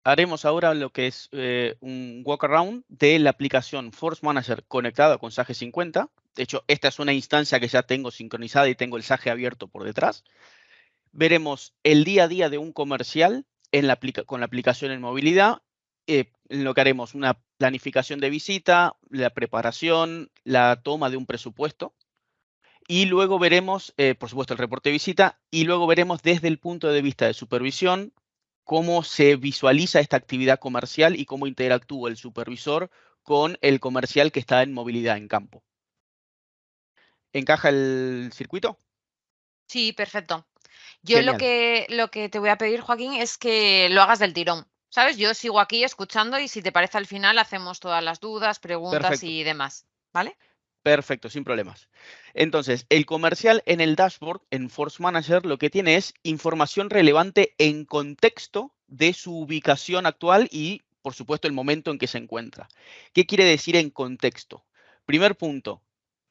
Haremos ahora lo que es un walkaround de la aplicación Force Manager conectada con Sage 50. De hecho, esta es una instancia que ya tengo sincronizada y tengo el Sage abierto por detrás. Veremos el día a día de un comercial con la aplicación en movilidad, en lo que haremos una planificación de visita, la preparación, la toma de un presupuesto. Y luego veremos, por supuesto, el reporte de visita y luego veremos desde el punto de vista de supervisión cómo se visualiza esta actividad comercial y cómo interactúa el supervisor con el comercial que está en movilidad en campo. ¿Encaja el circuito? Sí, perfecto. Yo lo Genial. que, lo que te voy a pedir, Joaquín, es que lo hagas del tirón. ¿Sabes? Yo sigo aquí escuchando y si te parece al final hacemos todas las dudas, preguntas Perfecto. y demás. ¿Vale? Perfecto, sin problemas. Entonces, el comercial en el dashboard, en Force Manager, lo que tiene es información relevante en contexto de su ubicación actual y, por supuesto, el momento en que se encuentra. ¿Qué quiere decir en contexto? Primer punto,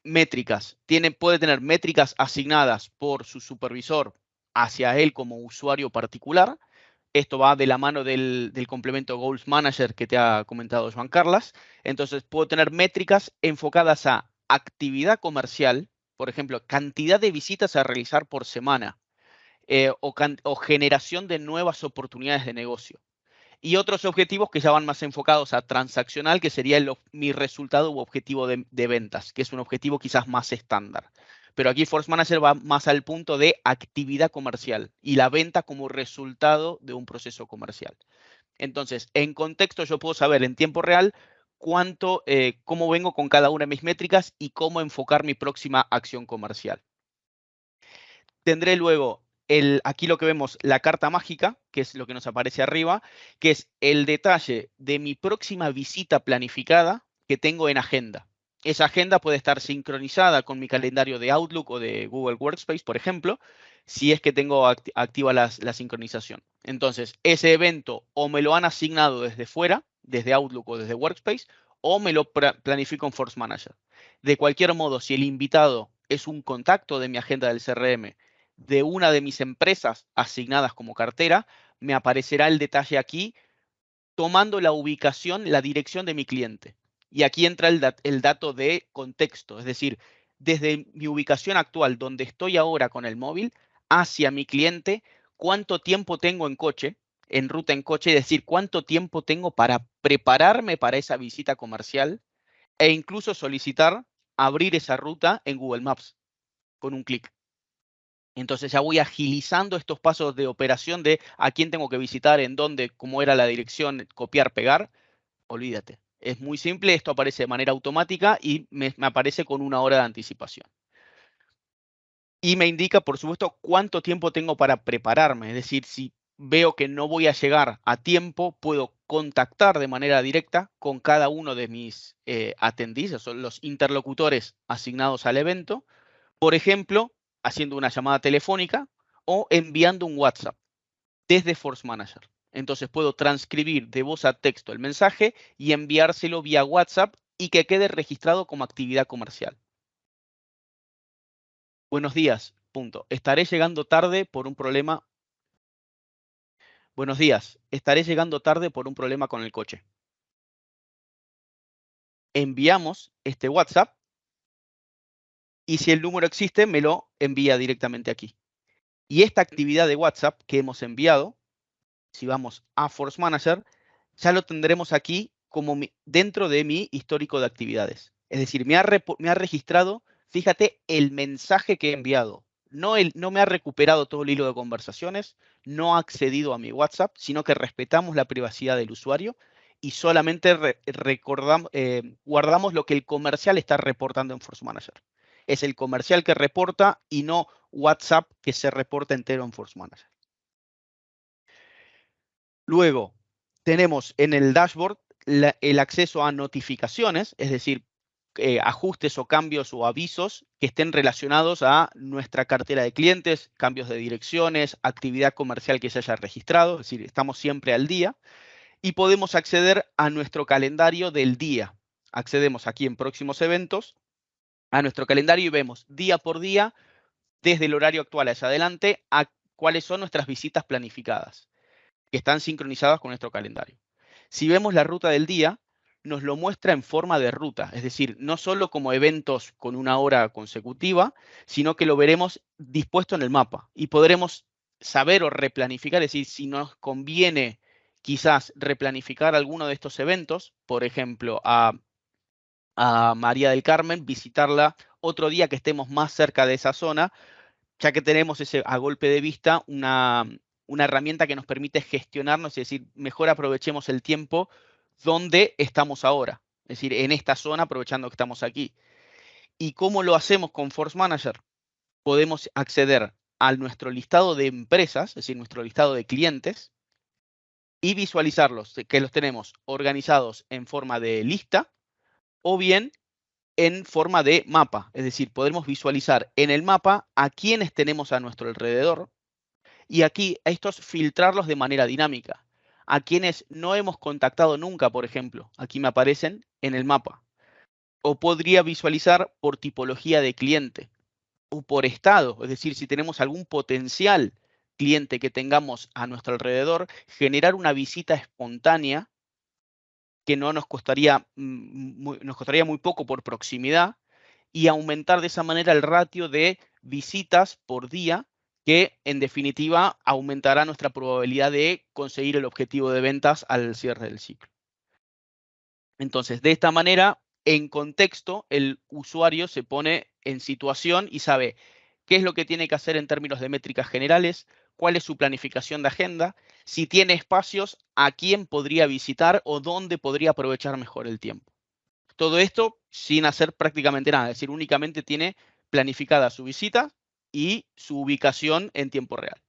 métricas. Puede tener métricas asignadas por su supervisor hacia él como usuario particular. Esto va de la mano del complemento Goals Manager que te ha comentado Juan Carlos. Entonces, puedo tener métricas enfocadas a actividad comercial, por ejemplo, cantidad de visitas a realizar por semana o generación de nuevas oportunidades de negocio. Y otros objetivos que ya van más enfocados a transaccional, que sería mi resultado u objetivo de ventas, que es un objetivo quizás más estándar. Pero aquí Force Manager va más al punto de actividad comercial y la venta como resultado de un proceso comercial. Entonces, en contexto, yo puedo saber en tiempo real cómo vengo con cada una de mis métricas y cómo enfocar mi próxima acción comercial. Tendré luego aquí lo que vemos, la carta mágica, que es lo que nos aparece arriba, que es el detalle de mi próxima visita planificada que tengo en agenda. Esa agenda puede estar sincronizada con mi calendario de Outlook o de Google Workspace, por ejemplo, si es que tengo activa la sincronización. Entonces, ese evento o me lo han asignado desde fuera, desde Outlook o desde Workspace, o me lo planifico en Force Manager. De cualquier modo, si el invitado es un contacto de mi agenda del CRM de una de mis empresas asignadas como cartera, me aparecerá el detalle aquí tomando la ubicación, la dirección de mi cliente. Y aquí entra el dato de contexto, es decir, desde mi ubicación actual, donde estoy ahora con el móvil, hacia mi cliente, cuánto tiempo tengo en coche, en ruta en coche, es decir, cuánto tiempo tengo para prepararme para esa visita comercial e incluso solicitar abrir esa ruta en Google Maps con un clic. Entonces ya voy agilizando estos pasos de operación de a quién tengo que visitar, en dónde, cómo era la dirección, copiar, pegar. Olvídate. Es muy simple, esto aparece de manera automática y me aparece con 1 hora de anticipación. Y me indica, por supuesto, cuánto tiempo tengo para prepararme. Es decir, si veo que no voy a llegar a tiempo, puedo contactar de manera directa con cada uno de mis attendees, son los interlocutores asignados al evento. Por ejemplo, haciendo una llamada telefónica o enviando un WhatsApp desde Force Manager. Entonces puedo transcribir de voz a texto el mensaje y enviárselo vía WhatsApp y que quede registrado como actividad comercial. Buenos días, punto. Estaré llegando tarde por un problema. Buenos días, estaré llegando tarde por un problema con el coche. Enviamos este WhatsApp y si el número existe, me lo envía directamente aquí. Y esta actividad de WhatsApp que hemos enviado, si vamos a Force Manager, ya lo tendremos aquí como dentro de mi histórico de actividades. Es decir, me ha registrado, fíjate, el mensaje que he enviado. No me ha recuperado todo el hilo de conversaciones, no ha accedido a mi WhatsApp, sino que respetamos la privacidad del usuario y solamente guardamos lo que el comercial está reportando en Force Manager. Es el comercial que reporta y no WhatsApp que se reporta entero en Force Manager. Luego, tenemos en el dashboard el acceso a notificaciones, es decir, ajustes o cambios o avisos que estén relacionados a nuestra cartera de clientes, cambios de direcciones, actividad comercial que se haya registrado, es decir, estamos siempre al día. Y podemos acceder a nuestro calendario del día. Accedemos aquí en próximos eventos a nuestro calendario y vemos día por día, desde el horario actual hacia adelante, a cuáles son nuestras visitas planificadas. que están sincronizadas con nuestro calendario. Si vemos la ruta del día, nos lo muestra en forma de ruta, es decir, no solo como eventos con una hora consecutiva, sino que lo veremos dispuesto en el mapa y podremos saber o replanificar, es decir, si nos conviene quizás replanificar alguno de estos eventos, por ejemplo, a María del Carmen, visitarla otro día que estemos más cerca de esa zona, ya que tenemos ese a golpe de vista una herramienta que nos permite gestionarnos, es decir, mejor aprovechemos el tiempo donde estamos ahora, es decir, en esta zona aprovechando que estamos aquí. ¿Y cómo lo hacemos con Force Manager? Podemos acceder a nuestro listado de empresas, es decir, nuestro listado de clientes, y visualizarlos, que los tenemos organizados en forma de lista o bien en forma de mapa. Es decir, podemos visualizar en el mapa a quienes tenemos a nuestro alrededor y aquí a estos filtrarlos de manera dinámica. A quienes no hemos contactado nunca, por ejemplo, aquí me aparecen en el mapa. O podría visualizar por tipología de cliente o por estado, es decir, si tenemos algún potencial cliente que tengamos a nuestro alrededor, generar una visita espontánea que no nos costaría muy poco por proximidad y aumentar de esa manera el ratio de visitas por día, que en definitiva aumentará nuestra probabilidad de conseguir el objetivo de ventas al cierre del ciclo. Entonces, de esta manera, en contexto, el usuario se pone en situación y sabe qué es lo que tiene que hacer en términos de métricas generales, cuál es su planificación de agenda, si tiene espacios, a quién podría visitar o dónde podría aprovechar mejor el tiempo. Todo esto sin hacer prácticamente nada, es decir, únicamente tiene planificada su visita y su ubicación en tiempo real.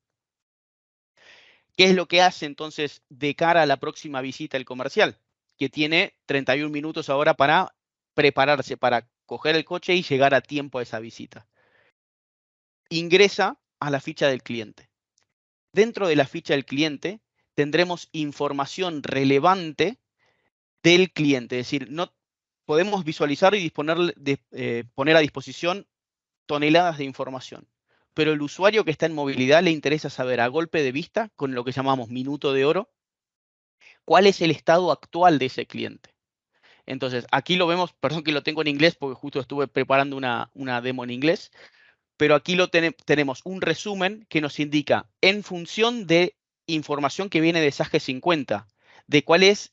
¿Qué es lo que hace entonces de cara a la próxima visita el comercial? Que tiene 31 minutos ahora para prepararse, para coger el coche y llegar a tiempo a esa visita. Ingresa a la ficha del cliente. Dentro de la ficha del cliente tendremos información relevante del cliente, es decir, no podemos visualizar y poner a disposición toneladas de información. Pero el usuario que está en movilidad le interesa saber a golpe de vista, con lo que llamamos minuto de oro, cuál es el estado actual de ese cliente. Entonces, aquí lo vemos, perdón que lo tengo en inglés porque justo estuve preparando una demo en inglés, pero aquí tenemos un resumen que nos indica en función de información que viene de SAGE 50, de cuál es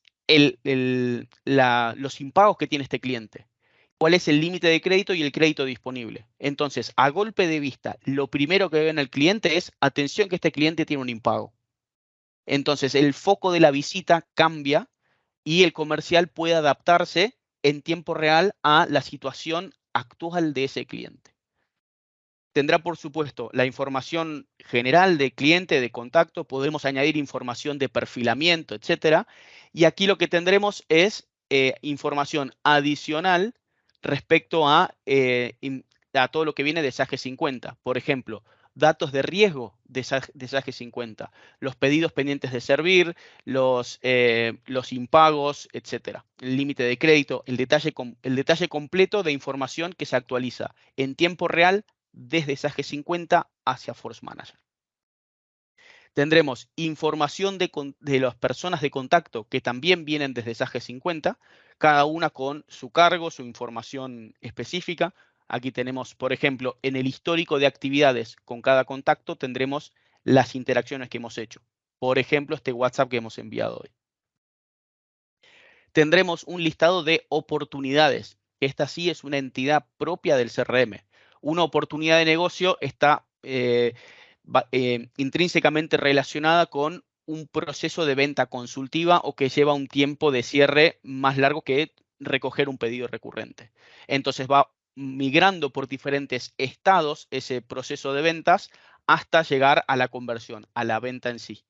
los impagos que tiene este cliente, cuál es el límite de crédito y el crédito disponible. Entonces, a golpe de vista, lo primero que ve en el cliente es, atención que este cliente tiene un impago. Entonces, el foco de la visita cambia y el comercial puede adaptarse en tiempo real a la situación actual de ese cliente. Tendrá, por supuesto, la información general de cliente, de contacto, podemos añadir información de perfilamiento, etcétera. Y aquí lo que tendremos es información adicional respecto a todo lo que viene de SAGE 50. Por ejemplo, datos de riesgo de SAGE 50, los pedidos pendientes de servir, los impagos, etcétera. El límite de crédito, el detalle completo de información que se actualiza en tiempo real desde SAGE 50 hacia Force Manager. Tendremos información de las personas de contacto que también vienen desde SAGE 50, cada una con su cargo, su información específica. Aquí tenemos, por ejemplo, en el histórico de actividades con cada contacto tendremos las interacciones que hemos hecho. Por ejemplo, este WhatsApp que hemos enviado hoy. Tendremos un listado de oportunidades. Esta sí es una entidad propia del CRM. Una oportunidad de negocio está intrínsecamente relacionada con un proceso de venta consultiva o que lleva un tiempo de cierre más largo que recoger un pedido recurrente. Entonces va migrando por diferentes estados ese proceso de ventas hasta llegar a la conversión, a la venta en sí.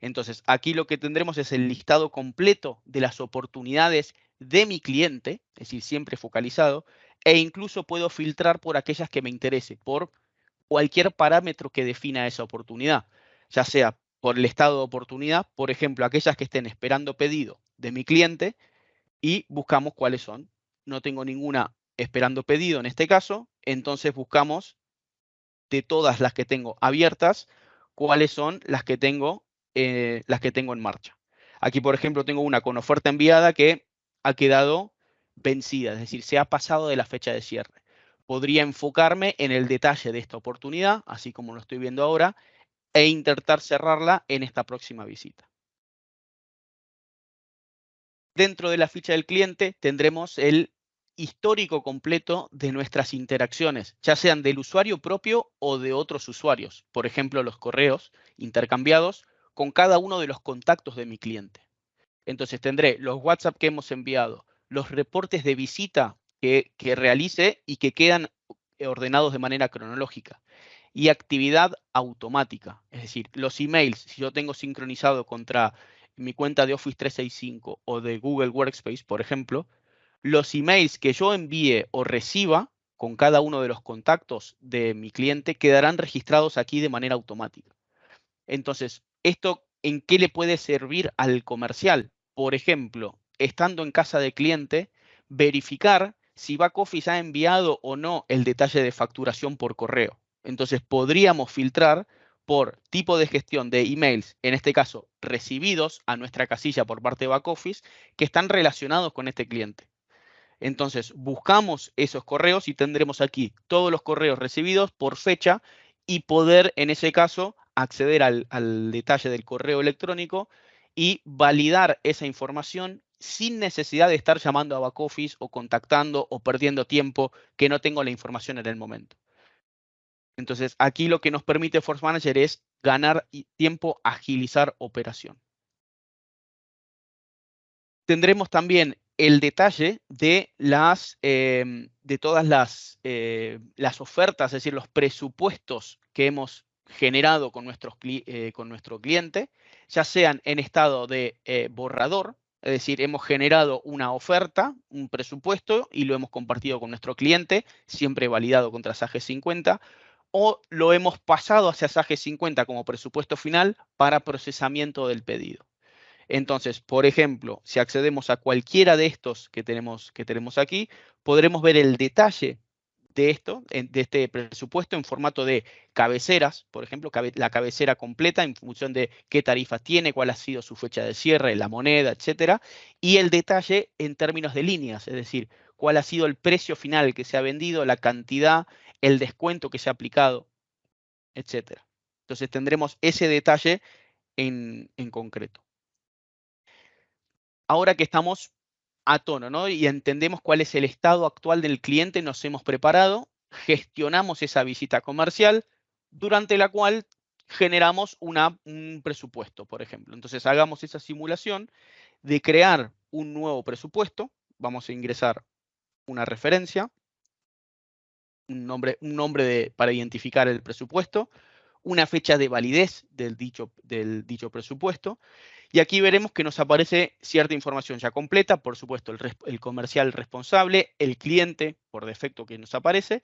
Entonces, aquí lo que tendremos es el listado completo de las oportunidades de mi cliente, es decir, siempre focalizado, e incluso puedo filtrar por aquellas que me interese, por cualquier parámetro que defina esa oportunidad, ya sea por el estado de oportunidad, por ejemplo, aquellas que estén esperando pedido de mi cliente y buscamos cuáles son. No tengo ninguna esperando pedido en este caso, entonces buscamos de todas las que tengo abiertas, cuáles son las que tengo las que tengo en marcha. Aquí, por ejemplo, tengo una con oferta enviada que ha quedado vencida, es decir, se ha pasado de la fecha de cierre. Podría enfocarme en el detalle de esta oportunidad, así como lo estoy viendo ahora, e intentar cerrarla en esta próxima visita. Dentro de la ficha del cliente tendremos el histórico completo de nuestras interacciones, ya sean del usuario propio o de otros usuarios. Por ejemplo, los correos intercambiados con cada uno de los contactos de mi cliente. Entonces tendré los WhatsApp que hemos enviado, los reportes de visita que realice y que quedan ordenados de manera cronológica. Y actividad automática, es decir, los emails, si yo tengo sincronizado contra mi cuenta de Office 365 o de Google Workspace, por ejemplo, los emails que yo envíe o reciba con cada uno de los contactos de mi cliente quedarán registrados aquí de manera automática. Entonces, ¿esto en qué le puede servir al comercial? Por ejemplo, estando en casa de cliente, verificar si Backoffice ha enviado o no el detalle de facturación por correo. Entonces, podríamos filtrar por tipo de gestión de emails, en este caso, recibidos a nuestra casilla por parte de Backoffice, que están relacionados con este cliente. Entonces, buscamos esos correos y tendremos aquí todos los correos recibidos por fecha y poder, en ese caso, acceder al detalle del correo electrónico y validar esa información sin necesidad de estar llamando a Backoffice o contactando o perdiendo tiempo que no tengo la información en el momento. Entonces, aquí lo que nos permite Force Manager es ganar tiempo, agilizar operación. Tendremos también el detalle de de todas las ofertas, es decir, los presupuestos que hemos generado con nuestro cliente, ya sean en estado de borrador, es decir, hemos generado una oferta, un presupuesto y lo hemos compartido con nuestro cliente, siempre validado contra SAGE 50, o lo hemos pasado hacia SAGE 50 como presupuesto final para procesamiento del pedido. Entonces, por ejemplo, si accedemos a cualquiera de estos que tenemos aquí, podremos ver el detalle de este presupuesto en formato de cabeceras, por ejemplo, la cabecera completa en función de qué tarifa tiene, cuál ha sido su fecha de cierre, la moneda, etcétera, y el detalle en términos de líneas, es decir, cuál ha sido el precio final que se ha vendido, la cantidad, el descuento que se ha aplicado, etcétera. Entonces tendremos ese detalle en concreto. Ahora que estamos a tono, ¿no? Y entendemos cuál es el estado actual del cliente, nos hemos preparado, gestionamos esa visita comercial, durante la cual generamos un presupuesto, por ejemplo. Entonces, hagamos esa simulación de crear un nuevo presupuesto. Vamos a ingresar una referencia, un nombre para identificar el presupuesto, una fecha de validez del dicho presupuesto. Y aquí veremos que nos aparece cierta información ya completa, por supuesto, el comercial responsable, el cliente por defecto que nos aparece.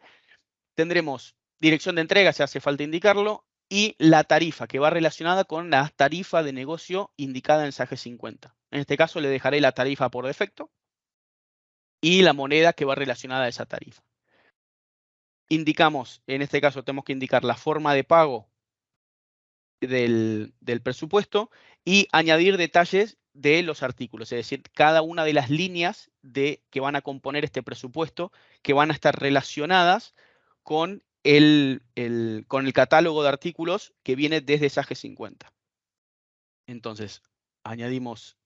Tendremos dirección de entrega, si hace falta indicarlo, y la tarifa, que va relacionada con la tarifa de negocio indicada en SAGE 50. En este caso le dejaré la tarifa por defecto y la moneda que va relacionada a esa tarifa. Indicamos, en este caso tenemos que indicar la forma de pago del presupuesto y añadir detalles de los artículos, es decir, cada una de las líneas que van a componer este presupuesto, que van a estar relacionadas con el catálogo de artículos que viene desde SAGE 50. Entonces, añadimos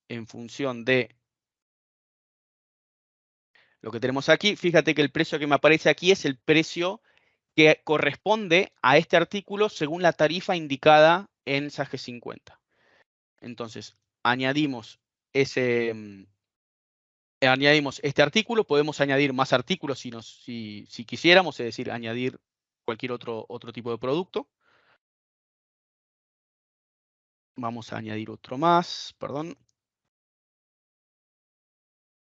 en función de lo que tenemos aquí. Fíjate que el precio que me aparece aquí es el precio que corresponde a este artículo según la tarifa indicada en SAGE 50. Entonces, añadimos este artículo, podemos añadir más artículos si quisiéramos, es decir, añadir cualquier otro tipo de producto. Vamos a añadir otro más, perdón.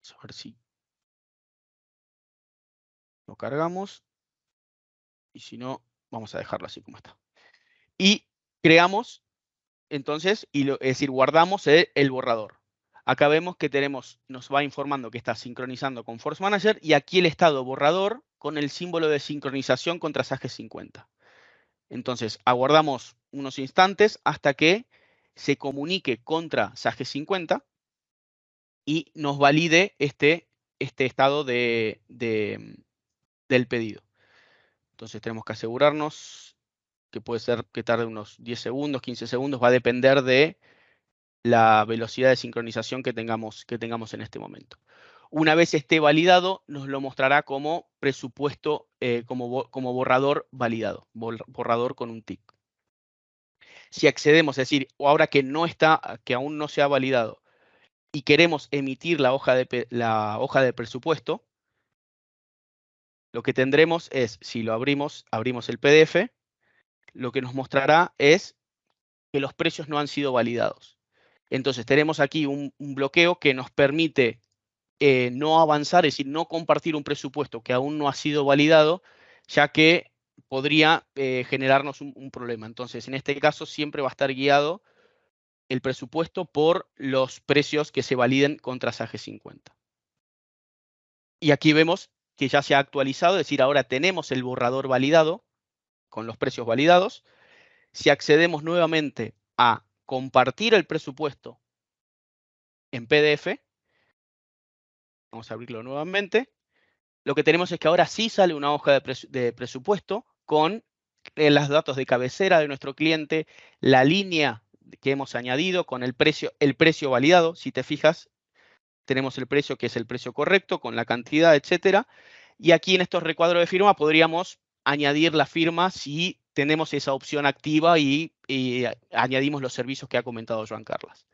Vamos a ver si lo cargamos. Y si no, vamos a dejarlo así como está. Y creamos, entonces, es decir, guardamos el borrador. Acá vemos que nos va informando que está sincronizando con Force Manager y aquí el estado borrador con el símbolo de sincronización contra SAGE 50. Entonces, aguardamos unos instantes hasta que se comunique contra SAGE 50 y nos valide este estado del pedido. Entonces tenemos que asegurarnos que puede ser que tarde unos 10 segundos, 15 segundos, va a depender de la velocidad de sincronización que tengamos en este momento. Una vez esté validado, nos lo mostrará como presupuesto, como borrador validado, borrador con un tick. Si accedemos, es decir, o ahora que aún no se ha validado y queremos emitir la hoja de presupuesto, lo que tendremos es, si lo abrimos el PDF, lo que nos mostrará es que los precios no han sido validados. Entonces tenemos aquí un bloqueo que nos permite no avanzar, es decir, no compartir un presupuesto que aún no ha sido validado, ya que podría generarnos un problema. Entonces, en este caso, siempre va a estar guiado el presupuesto por los precios que se validen contra SAGE 50. Y aquí vemos que ya se ha actualizado, es decir, ahora tenemos el borrador validado con los precios validados. Si accedemos nuevamente a compartir el presupuesto en PDF, vamos a abrirlo nuevamente, lo que tenemos es que ahora sí sale una hoja de presupuesto con los datos de cabecera de nuestro cliente, la línea que hemos añadido con el precio validado. Si te fijas, tenemos el precio que es el precio correcto, con la cantidad, etcétera. Y aquí en estos recuadros de firma podríamos añadir la firma si tenemos esa opción activa y añadimos los servicios que ha comentado Joan Carlos.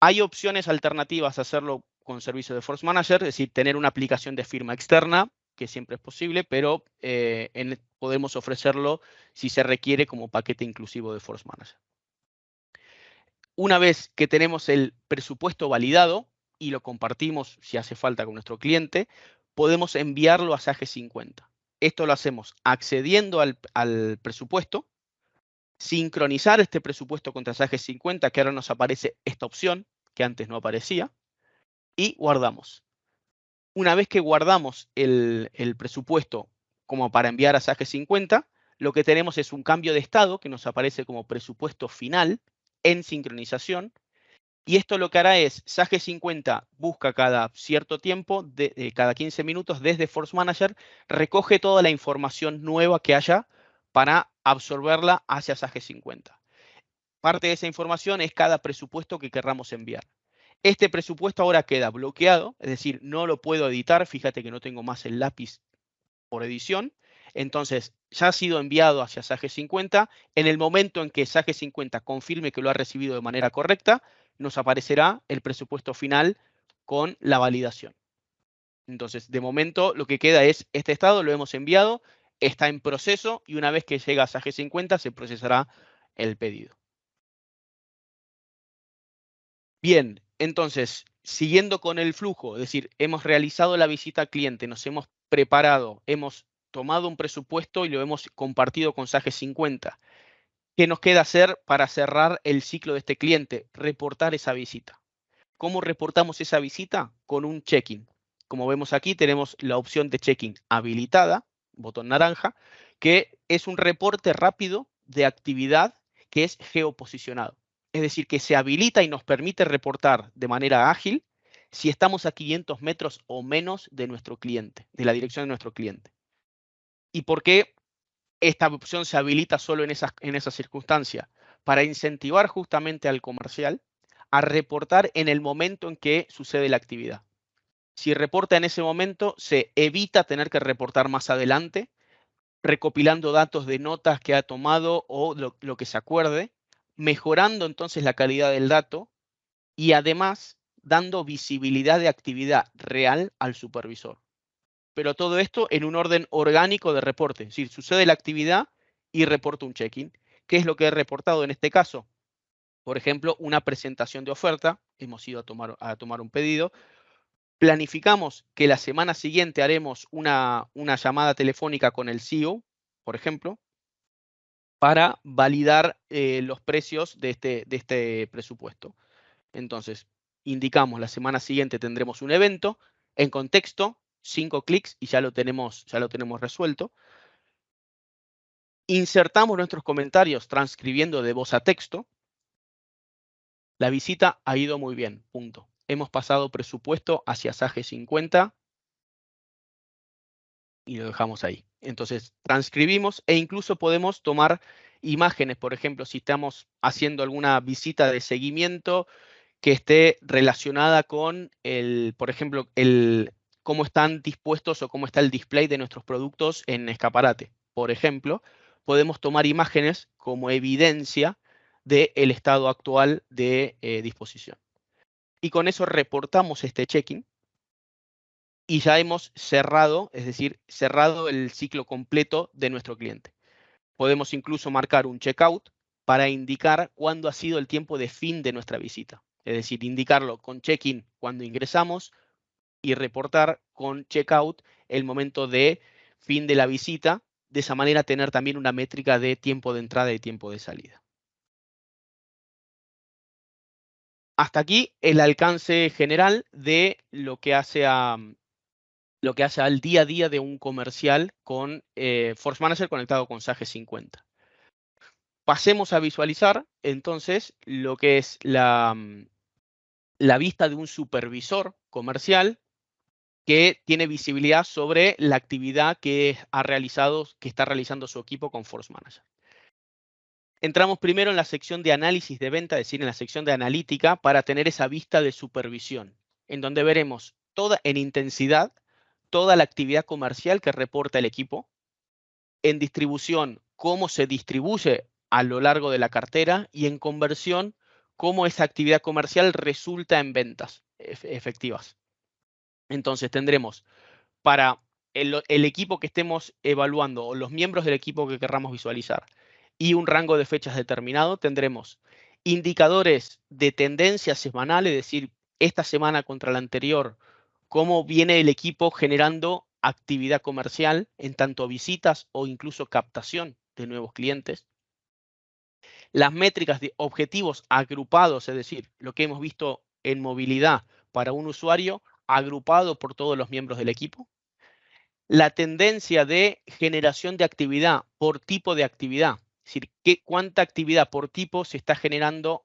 Hay opciones alternativas a hacerlo con servicio de Force Manager, es decir, tener una aplicación de firma externa, que siempre es posible, pero podemos ofrecerlo si se requiere como paquete inclusivo de Force Manager. Una vez que tenemos el presupuesto validado y lo compartimos si hace falta con nuestro cliente, podemos enviarlo a SAGE 50. Esto lo hacemos accediendo al presupuesto, sincronizar este presupuesto contra SAGE 50, que ahora nos aparece esta opción, que antes no aparecía, y guardamos. Una vez que guardamos el presupuesto como para enviar a SAGE 50, lo que tenemos es un cambio de estado que nos aparece como presupuesto final en sincronización. Y esto lo que hará es, SAGE 50 busca cada cierto tiempo, cada 15 minutos desde Force Manager, recoge toda la información nueva que haya para absorberla hacia SAGE 50. Parte de esa información es cada presupuesto que querramos enviar. Este presupuesto ahora queda bloqueado, es decir, no lo puedo editar. Fíjate que no tengo más el lápiz por edición. Entonces, ya ha sido enviado hacia SAGE 50. En el momento en que SAGE 50 confirme que lo ha recibido de manera correcta, nos aparecerá el presupuesto final con la validación. Entonces, de momento, lo que queda es este estado, lo hemos enviado, está en proceso y una vez que llega a SAGE 50 se procesará el pedido. Bien, entonces, siguiendo con el flujo, es decir, hemos realizado la visita al cliente, nos hemos preparado, hemos tomado un presupuesto y lo hemos compartido con SAGE 50. ¿Qué nos queda hacer para cerrar el ciclo de este cliente? Reportar esa visita. ¿Cómo reportamos esa visita? Con un check-in. Como vemos aquí, tenemos la opción de check-in habilitada, botón naranja, que es un reporte rápido de actividad que es geoposicionado. Es decir, que se habilita y nos permite reportar de manera ágil si estamos a 500 metros o menos de nuestro cliente, de la dirección de nuestro cliente. ¿Y por qué esta opción se habilita solo en esas circunstancias? Para incentivar justamente al comercial a reportar en el momento en que sucede la actividad. Si reporta en ese momento, se evita tener que reportar más adelante, recopilando datos de notas que ha tomado o lo que se acuerde, mejorando entonces la calidad del dato y además dando visibilidad de actividad real al supervisor. Pero todo esto en un orden orgánico de reporte, es decir, sucede la actividad y reporto un check-in. ¿Qué es lo que he reportado en este caso? Por ejemplo, una presentación de oferta, hemos ido a tomar un pedido, planificamos que la semana siguiente haremos una llamada telefónica con el CEO, por ejemplo, para validar los precios de este presupuesto. Entonces, indicamos la semana siguiente tendremos un evento, en contexto, 5 clics y ya lo tenemos resuelto. Insertamos nuestros comentarios transcribiendo de voz a texto. La visita ha ido muy bien, punto. Hemos pasado presupuesto hacia SAGE 50 y lo dejamos ahí. Entonces, transcribimos e incluso podemos tomar imágenes. Por ejemplo, si estamos haciendo alguna visita de seguimiento que esté relacionada con por ejemplo, cómo están dispuestos o cómo está el display de nuestros productos en escaparate. Por ejemplo, podemos tomar imágenes como evidencia del estado actual de disposición. Y con eso reportamos este check-in y ya hemos cerrado, es decir, cerrado el ciclo completo de nuestro cliente. Podemos incluso marcar un checkout para indicar cuándo ha sido el tiempo de fin de nuestra visita. Es decir, indicarlo con check-in cuando ingresamos y reportar con checkout el momento de fin de la visita. De esa manera tener también una métrica de tiempo de entrada y tiempo de salida. Hasta aquí el alcance general de lo que hace al día a día de un comercial con Force Manager conectado con SAGE 50. Pasemos a visualizar entonces lo que es la vista de un supervisor comercial que tiene visibilidad sobre la actividad que está realizando su equipo con Force Manager. Entramos primero en la sección de análisis de venta, es decir, en la sección de analítica, para tener esa vista de supervisión, en donde veremos en intensidad toda la actividad comercial que reporta el equipo, en distribución, cómo se distribuye a lo largo de la cartera, y en conversión, cómo esa actividad comercial resulta en ventas efectivas. Entonces tendremos para el equipo que estemos evaluando o los miembros del equipo que querramos visualizar y un rango de fechas determinado, tendremos indicadores de tendencia semanal, es decir, esta semana contra la anterior, cómo viene el equipo generando actividad comercial en tanto visitas o incluso captación de nuevos clientes. Las métricas de objetivos agrupados, es decir, lo que hemos visto en movilidad para un usuario agrupado por todos los miembros del equipo. La tendencia de generación de actividad por tipo de actividad, es decir, cuánta actividad por tipo se está generando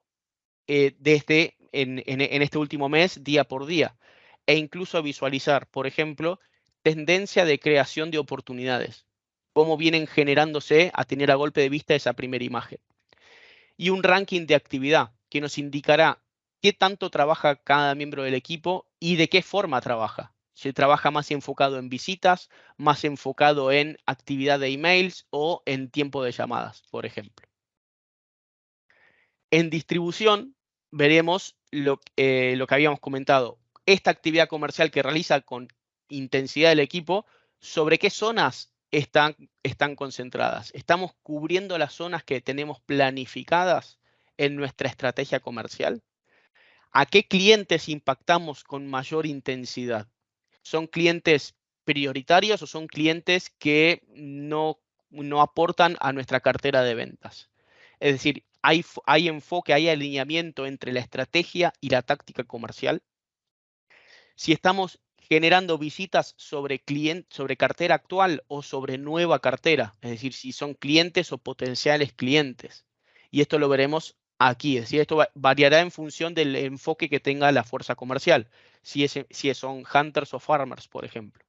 desde en este último mes, día por día, e incluso visualizar, por ejemplo, tendencia de creación de oportunidades, cómo vienen generándose a tener a golpe de vista esa primera imagen. Y un ranking de actividad que nos indicará qué tanto trabaja cada miembro del equipo y de qué forma trabaja. Se trabaja más enfocado en visitas, más enfocado en actividad de emails o en tiempo de llamadas, por ejemplo. En distribución veremos lo que habíamos comentado. Esta actividad comercial que realiza con intensidad el equipo, ¿sobre qué zonas están concentradas? ¿Estamos cubriendo las zonas que tenemos planificadas en nuestra estrategia comercial? ¿A qué clientes impactamos con mayor intensidad? ¿Son clientes prioritarios o son clientes que no aportan a nuestra cartera de ventas? Es decir, hay enfoque, hay alineamiento entre la estrategia y la táctica comercial. Si estamos generando visitas sobre cartera actual o sobre nueva cartera, es decir, si son clientes o potenciales clientes. Y esto lo veremos aquí, es decir, esto variará en función del enfoque que tenga la fuerza comercial, si son hunters o farmers, por ejemplo.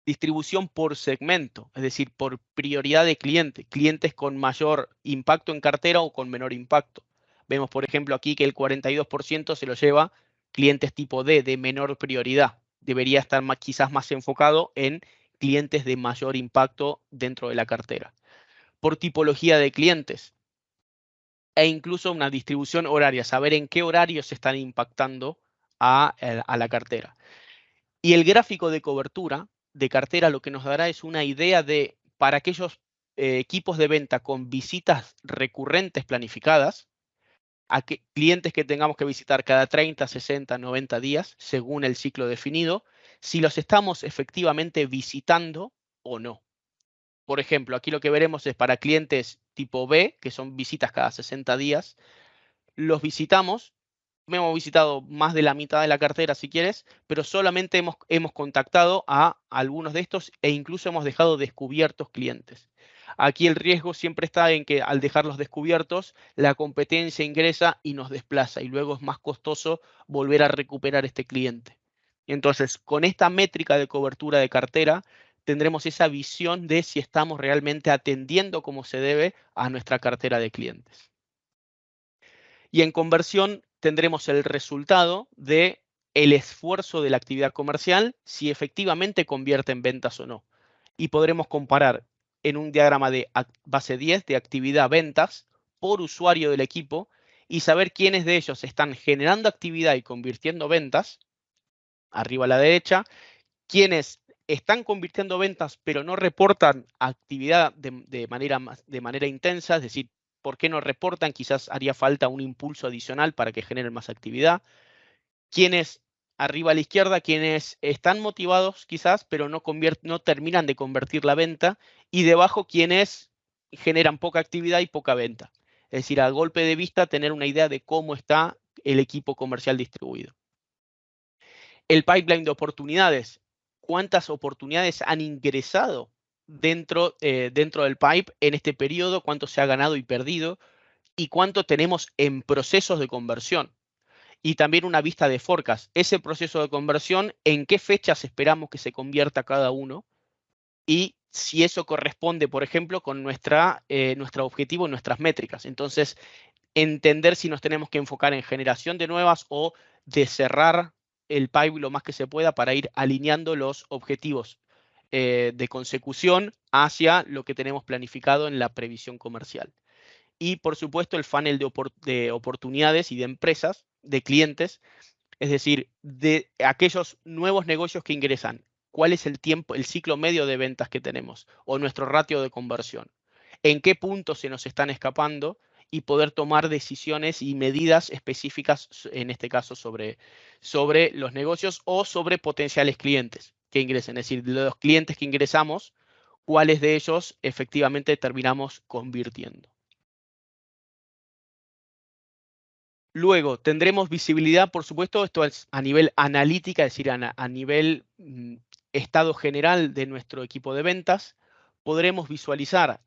Distribución por segmento, es decir, por prioridad de cliente, clientes con mayor impacto en cartera o con menor impacto. Vemos, por ejemplo, aquí que el 42% se lo lleva clientes tipo D, de menor prioridad. Debería estar quizás más enfocado en clientes de mayor impacto dentro de la cartera. Por tipología de clientes e incluso una distribución horaria, saber en qué horarios se están impactando a la cartera. Y el gráfico de cobertura de cartera lo que nos dará es una idea de, para aquellos equipos de venta con visitas recurrentes planificadas, a clientes que tengamos que visitar cada 30, 60, 90 días, según el ciclo definido, si los estamos efectivamente visitando o no. Por ejemplo, aquí lo que veremos es para clientes tipo B, que son visitas cada 60 días, los visitamos, hemos visitado más de la mitad de la cartera, si quieres, pero solamente hemos contactado a algunos de estos e incluso hemos dejado descubiertos clientes. Aquí el riesgo siempre está en que al dejarlos descubiertos, la competencia ingresa y nos desplaza y luego es más costoso volver a recuperar este cliente. Entonces, con esta métrica de cobertura de cartera, tendremos esa visión de si estamos realmente atendiendo como se debe a nuestra cartera de clientes. Y en conversión tendremos el resultado de el esfuerzo de la actividad comercial, si efectivamente convierte en ventas o no. Y podremos comparar en un diagrama de base 10 de actividad-ventas por usuario del equipo y saber quiénes de ellos están generando actividad y convirtiendo ventas, arriba a la derecha, quiénes están convirtiendo ventas pero no reportan actividad de manera intensa, es decir, ¿por qué no reportan? Quizás haría falta un impulso adicional para que generen más actividad. Quienes, arriba a la izquierda, quienes están motivados quizás, pero no terminan de convertir la venta. Y debajo, quienes generan poca actividad y poca venta. Es decir, a golpe de vista, tener una idea de cómo está el equipo comercial distribuido. El pipeline de oportunidades. ¿Cuántas oportunidades han ingresado dentro del pipe en este periodo? ¿Cuánto se ha ganado y perdido? ¿Y cuánto tenemos en procesos de conversión? Y también una vista de forecast. Ese proceso de conversión, ¿en qué fechas esperamos que se convierta cada uno? Y si eso corresponde, por ejemplo, con nuestro objetivo, nuestras métricas. Entonces, entender si nos tenemos que enfocar en generación de nuevas o de cerrar el pipe lo más que se pueda para ir alineando los objetivos de consecución hacia lo que tenemos planificado en la previsión comercial. Y por supuesto el funnel de oportunidades y de empresas, de clientes, es decir, de aquellos nuevos negocios que ingresan. ¿Cuál es el tiempo, el ciclo medio de ventas que tenemos o nuestro ratio de conversión? ¿En qué puntos se nos están escapando? Y poder tomar decisiones y medidas específicas, en este caso, sobre los negocios o sobre potenciales clientes que ingresen. Es decir, los clientes que ingresamos, cuáles de ellos efectivamente terminamos convirtiendo. Luego tendremos visibilidad, por supuesto, esto es a nivel analítica, es decir, a nivel estado general de nuestro equipo de ventas. Podremos visualizar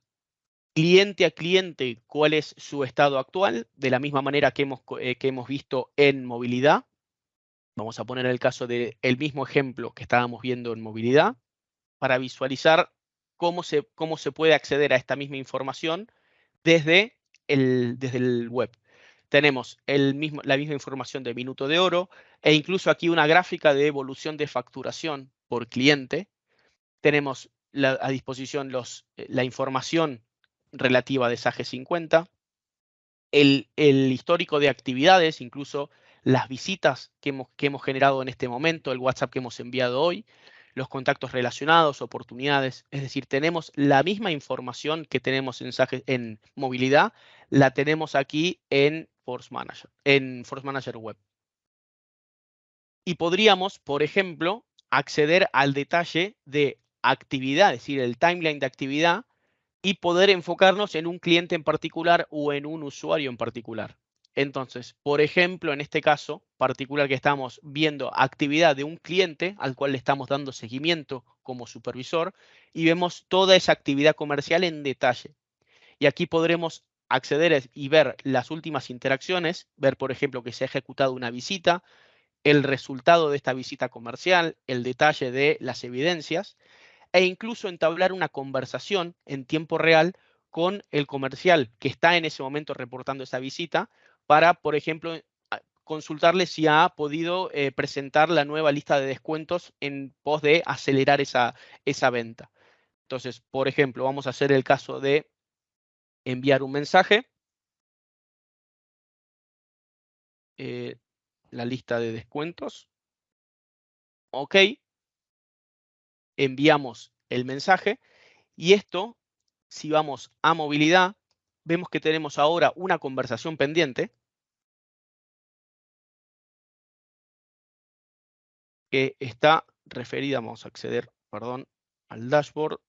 cliente a cliente cuál es su estado actual, de la misma manera que hemos visto en movilidad. Vamos a poner el caso del mismo ejemplo que estábamos viendo en movilidad, para visualizar cómo se puede acceder a esta misma información desde el web. Tenemos la misma información de minuto de oro e incluso aquí una gráfica de evolución de facturación por cliente. Tenemos a disposición la información relativa de SAGE 50, el histórico de actividades, incluso las visitas que hemos generado en este momento, el WhatsApp que hemos enviado hoy, los contactos relacionados, oportunidades. Es decir, tenemos la misma información que tenemos en movilidad, la tenemos aquí en Force Manager Web. Y podríamos, por ejemplo, acceder al detalle de actividad, es decir, el timeline de actividad, y poder enfocarnos en un cliente en particular o en un usuario en particular. Entonces, por ejemplo, en este caso particular que estamos viendo actividad de un cliente al cual le estamos dando seguimiento como supervisor y vemos toda esa actividad comercial en detalle. Y aquí podremos acceder y ver las últimas interacciones, ver, por ejemplo, que se ha ejecutado una visita, el resultado de esta visita comercial, el detalle de las evidencias, e incluso entablar una conversación en tiempo real con el comercial que está en ese momento reportando esa visita para, por ejemplo, consultarle si ha podido presentar la nueva lista de descuentos en pos de acelerar esa venta. Entonces, por ejemplo, vamos a hacer el caso de enviar un mensaje. La lista de descuentos. Ok. Enviamos el mensaje y esto, si vamos a movilidad, vemos que tenemos ahora una conversación pendiente que está referida, vamos a acceder, perdón, al dashboard.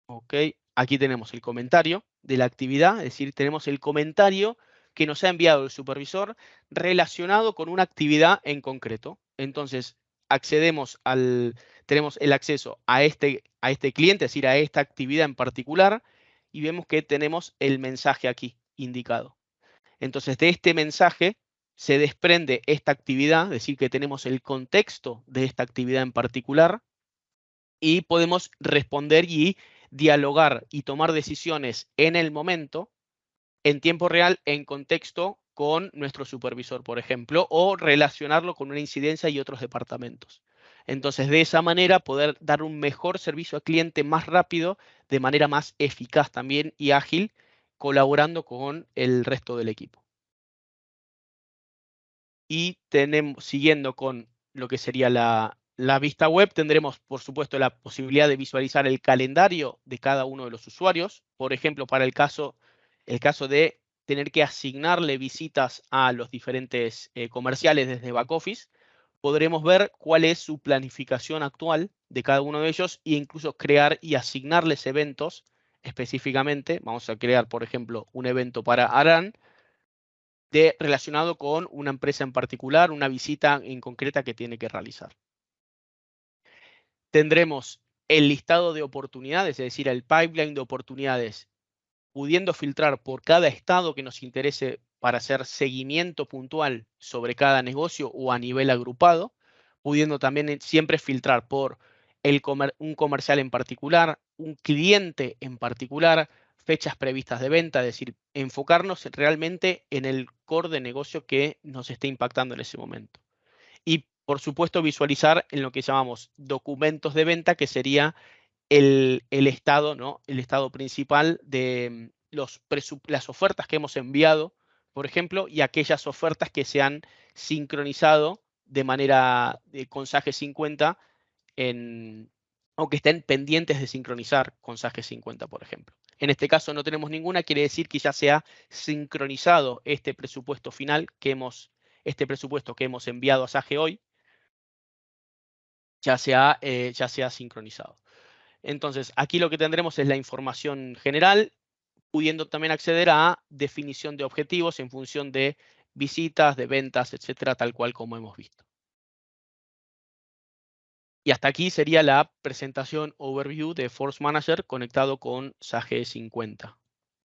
Ok, aquí tenemos el comentario de la actividad, es decir, tenemos el comentario que nos ha enviado el supervisor relacionado con una actividad en concreto. Entonces, tenemos el acceso a este cliente, es decir, a esta actividad en particular, y vemos que tenemos el mensaje aquí indicado. Entonces, de este mensaje se desprende esta actividad, es decir, que tenemos el contexto de esta actividad en particular, y podemos responder y dialogar y tomar decisiones en el momento, en tiempo real, en contexto con nuestro supervisor, por ejemplo, o relacionarlo con una incidencia y otros departamentos. Entonces, de esa manera, poder dar un mejor servicio al cliente más rápido, de manera más eficaz también y ágil, colaborando con el resto del equipo. Y siguiendo con lo que sería la vista web, tendremos, por supuesto, la posibilidad de visualizar el calendario de cada uno de los usuarios. Por ejemplo, para el caso de tener que asignarle visitas a los diferentes comerciales desde back office, podremos ver cuál es su planificación actual de cada uno de ellos e incluso crear y asignarles eventos específicamente. Vamos a crear, por ejemplo, un evento para Aran relacionado con una empresa en particular, una visita en concreta que tiene que realizar. Tendremos el listado de oportunidades, es decir, el pipeline de oportunidades, pudiendo filtrar por cada estado que nos interese para hacer seguimiento puntual sobre cada negocio o a nivel agrupado, pudiendo también siempre filtrar por un comercial en particular, un cliente en particular, fechas previstas de venta, es decir, enfocarnos realmente en el core de negocio que nos esté impactando en ese momento. Y, por supuesto, visualizar en lo que llamamos documentos de venta, que sería el estado, ¿no? El estado principal de las ofertas que hemos enviado, por ejemplo, y aquellas ofertas que se han sincronizado de manera con SAGE 50 o que estén pendientes de sincronizar con SAGE 50, por ejemplo. En este caso no tenemos ninguna, quiere decir que ya se ha sincronizado este presupuesto final este presupuesto que hemos enviado a SAGE hoy, ya se ha sincronizado. Entonces, aquí lo que tendremos es la información general, pudiendo también acceder a definición de objetivos en función de visitas, de ventas, etcétera, tal cual como hemos visto. Y hasta aquí sería la presentación overview de Force Manager conectado con SAGE 50.